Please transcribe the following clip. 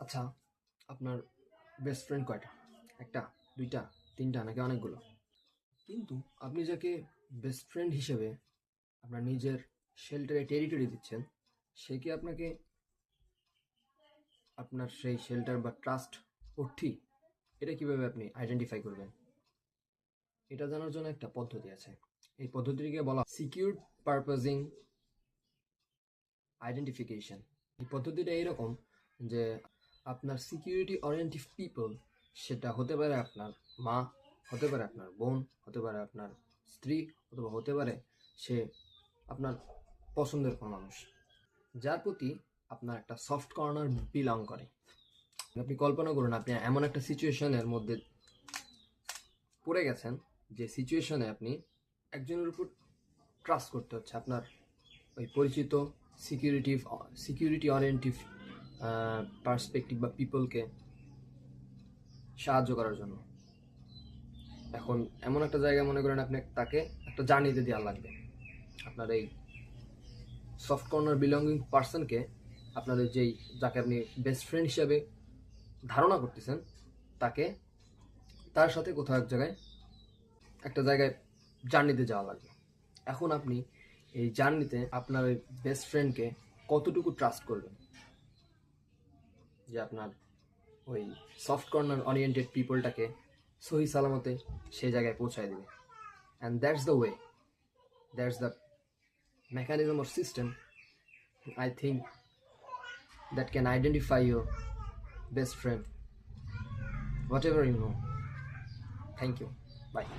আচ্ছা, আপনার best friend কয়টা? একটা, দুইটা, তিনটা নাকি অনেকগুলো? কিন্তু আপনি যাকে বেস্ট ফ্রেন্ড হিসেবে আপনার নিজের শেল্টারে টেরিটরি দিচ্ছেন, সে কি আপনাকে আপনার সেই শেল্টার বা ট্রাস্ট অর্থী? এটা কিভাবে আপনি আইডেন্টিফাই করবেন? এটা জানার জন্য একটা পদ্ধতি আছে। এই পদ্ধতিটিকে বলা সিকিউর পারপাজিং আইডেন্টিফিকেশন। এই পদ্ধতিটা এইরকম যে আপনার সিকিউরিটি ওরিয়েন্টেড পিপল, সেটা হতে পারে আপনার মা, হতে পারে আপনার বোন, হতে পারে আপনার স্ত্রী, অথবা হতে পারে সে আপনার পছন্দের কোনো মানুষ, যার প্রতি আপনার একটা সফট কর্নার বিলং করে। আপনি কল্পনা করুন, আপনি এমন একটা সিচুয়েশনের মধ্যে পড়ে গেছেন যে সিচুয়েশনে আপনি একজনের উপর ট্রাস্ট করতে হচ্ছে আপনার ওই পরিচিত সিকিউরিটি ওরিয়েন্টেড পার্সপেক্টিভ বা পিপলকে সাহায্য করার জন্য। এখন এমন একটা জায়গায় মনে করেন আপনি তাকে একটা জার্নিতে দেওয়া লাগবে। আপনার এই সফট কর্নার বিলঙ্গিং পার্সনকে, আপনাদের যাকে আপনি বেস্ট ফ্রেন্ড হিসাবে ধারণা করতেছেন, তার সাথে কোথাও একটা জায়গায় জার্নিতে যাওয়া লাগবে। এখন আপনি এই জার্নিতে আপনার ওই বেস্ট ফ্রেন্ডকে কতটুকু ট্রাস্ট করবেন যে আপনার ওই সফট কর্নার ওরিয়েন্টেড পিপলটাকে সহি সালামতে সেই জায়গায় পৌঁছায় দেবে। And that's the mechanism or system, I think, that can identify your best friend, whatever you know. Thank you. Bye.